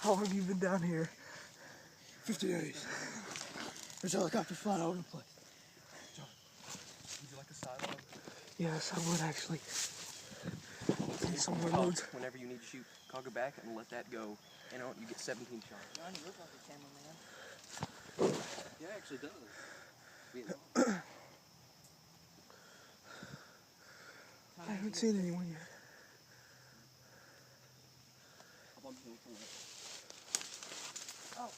How long have you been down here? 50 days. There's helicopters flying all over the place. John, would you like a silo? Yes, I would actually. Need some more loads. Whenever you need to shoot, Calder back and let that go. And you get 17 shots. John, you look like a cameraman. Yeah, it actually does. I haven't seen anyone yet. Oh.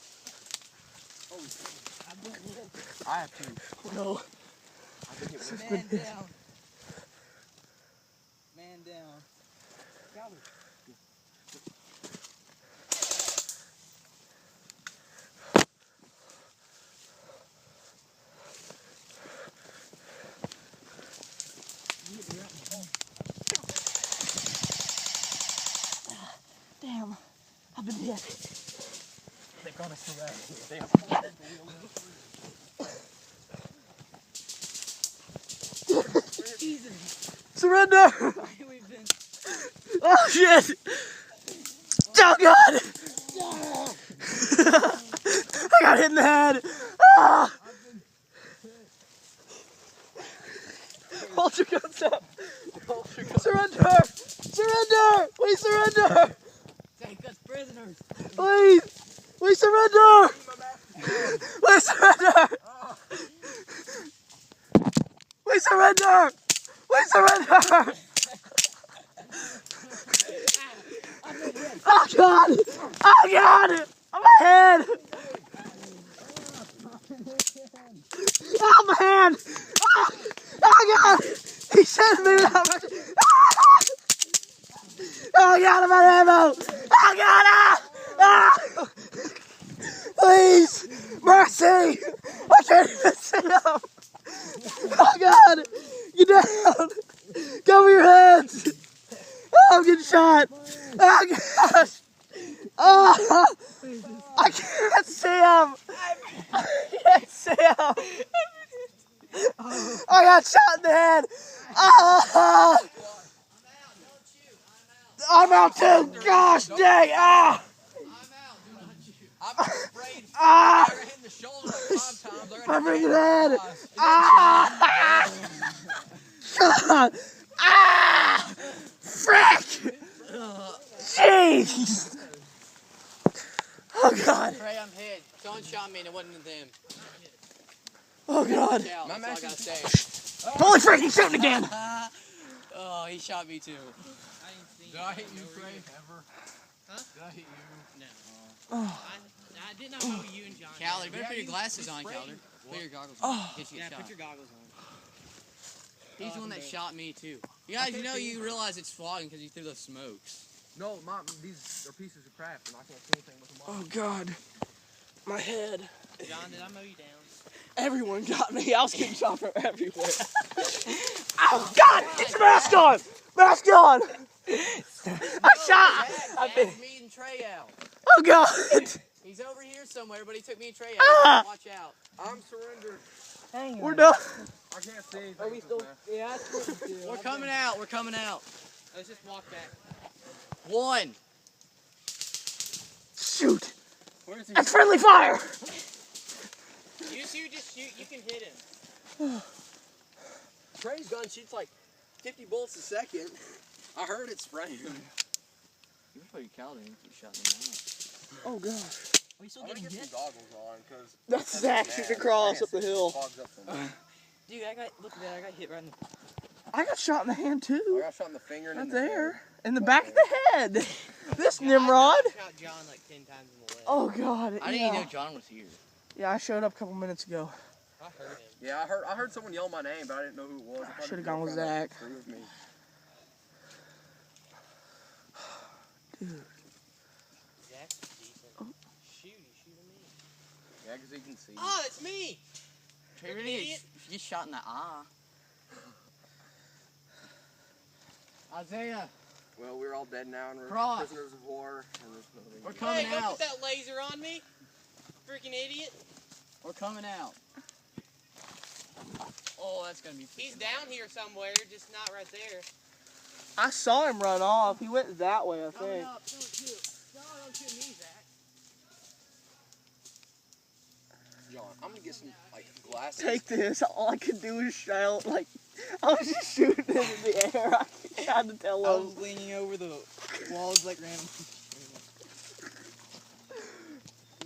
I've been hit. I have two. No. I've been hit with Man down. Man down. Calder. Damn. I've been hit. They got us around here. Jesus. Surrender! We've been. Oh shit! Oh god! I got hit in the head! Ah! Hold your guns up! Surrender! Surrender! Please surrender! Take us prisoners. Please! Please surrender! Please surrender! Please surrender! Please surrender! Oh god! Oh god! On my head! Oh my hand! Oh god! He sent me out! Oh god, I'm out of ammo! Oh god! Ah! Please! Mercy! I can't even see him! Oh god! Get down! Cover your heads! Oh, I'm getting shot! Oh gosh! Oh! I can't see him! I can't see him! I got shot in the head! Oh! I'm out too! Gosh dang! Ah! I'm afraid. Ah! I got hit in the shoulder like 5 times. My freaking head! Ah! God! Ah! Frick! Jeez! Oh God! Trae, I'm hit. Someone shot me and it wasn't them. Oh God! That's all I gotta say. Holy freaking shooting again! Oh, he shot me too. Did I hit you, Trae? Ever? Huh? Did I hit you? No. Oh. I did not know you and John. Calder, better put your glasses on, Calder. Put your goggles on. Oh. Get you a shot. Put your goggles on. He's the one that shot me too. You guys, you realize it's flogging because you threw those smokes. No, these are pieces of crap, and I can't see anything with them on. Oh God! My head. John, did I mow you down? Everyone got me. I was getting shot from everywhere. Oh God! Get your mask on! Mask on! I shot! I've been. Me and Trae out. Oh God! He's over here somewhere, but he took me and Trae out. Ah! Watch out. I'm surrendered. Hang on. We're done. I can't see anything. Are we still? Yeah, that's what you do. We're coming out. We're coming out. Let's just walk back. 1. Shoot! Where's he? That's friendly fire! You just shoot. You can hit him. Trae's gun shoots like 50 bullets a second. I heard it spraying. You can put your Calder in and keep shotting him out. Oh gosh. Are you still I'm gonna getting get hit? some goggles on, because That's Zach shooting across up the hill. Dude, look at that. I got hit right in the. I got shot in the hand I too. got shot in the finger and Right in the there. In the back of the head. This Nimrod. I shot John like 10 times in the leg. Oh God. I didn't even know John was here. Yeah, I showed up a couple minutes ago. I heard him. Yeah, I heard someone yell my name, but I didn't know who it was. I should have gone with Zach. With me. Dude. Zach's decent. Oh. Shoot at me. Yeah, because he can see. Oh, it's me. Trae really get shot in the eye. Isaiah, Well, we're all dead now, and we're Kross. prisoners of war. And there's nothing. we're coming Hey, don't out. put that laser on me. Freaking idiot. We're coming out. Oh, that's gonna be. He's down here somewhere, just not right there. I saw him run off. He went that way, I Coming think. up. Don't shoot. No, don't shoot me, Zach. John, I'm gonna get some like glasses. Take this. All I could do was shout. Like, I was just shooting it in the air. I had to tell I them. was leaning over the walls like random.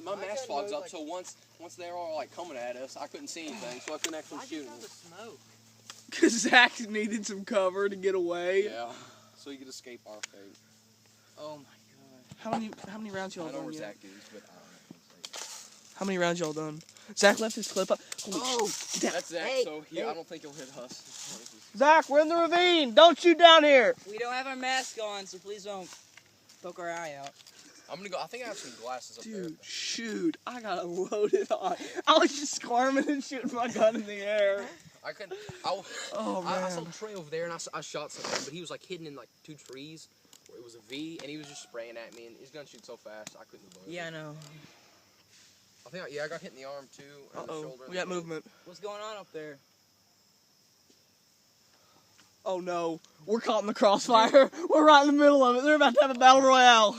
My mask fogged up, so once they were all like coming at us, I couldn't see anything, so I couldn't actually shoot them. Smoke. Because Zach needed some cover to get away. Yeah, so you could escape our fate. Oh my How many rounds y'all I know done where yet? Zach is, but I don't know. How many rounds y'all done? Zach left his clip up. Holy shit. That's Zach, Hey, so I don't think he'll hit us. Zach, we're in the ravine. Don't shoot down here. We don't have our mask on, so please don't poke our eye out. I'm gonna go. I think I have some glasses up there. Dude, shoot. I got it loaded on. I was just squirming and shooting my gun in the air. I couldn't. Oh, man. I saw Trae over there, and I shot something, but he was like hidden in like 2 trees. Where it was a V, and he was just spraying at me, and his gun shoots so fast I couldn't avoid it. Yeah, I know. I think I got hit in the arm too, and the shoulder. We got movement. What's going on up there? Oh no, we're caught in the crossfire. We're right in the middle of it. They're about to have a battle royale.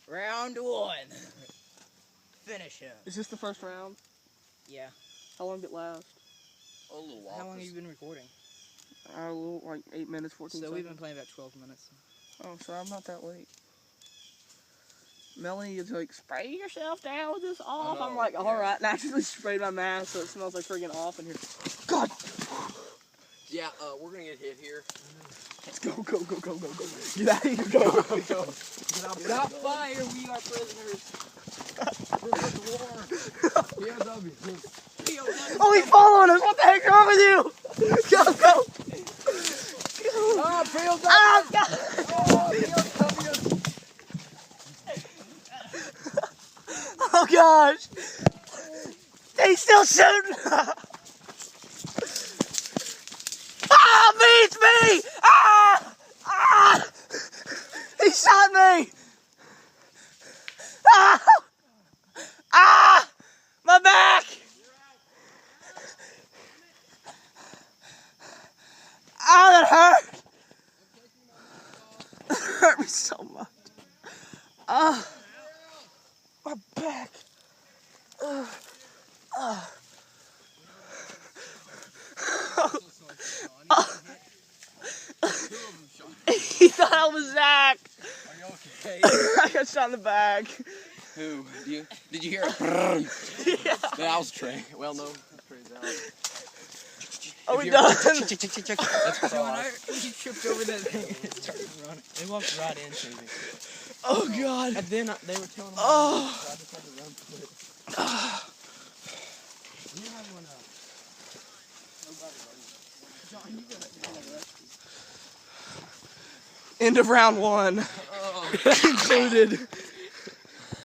Round 1. Finish him. Is this the first round? Yeah. How long did it last? A little while. How long have you been recording? Like 8 minutes, 14 So seconds. we've been playing about 12 minutes. Oh, sorry, I'm not that late. Melanie is like, spray yourself down with this off. I'm like, all right, and I actually sprayed my mask so it smells like friggin' off in here. God! Yeah, we're gonna get hit here. Let's go. Get out of here, go. Stop fire, we are prisoners. Oh, he's following us. What the heck's wrong with you? Go. Oh, Phil, Oh, God. Oh, gosh. He's still shooting. Ah, it's me. Ah. He shot me. My back. Oh, that hurt. That hurt me so much. My back. He thought I was Zach. Are you okay? I got shot in the back. Who? Did you hear it? Yeah. That was Trae. Well, no. Trae's out. Are we done? That's You tripped over that thing and started running. They walked right into me. Oh, God. And then they were telling me. Oh. So I just had to run for it. You have one up. John, you got End of round 1. Concluded.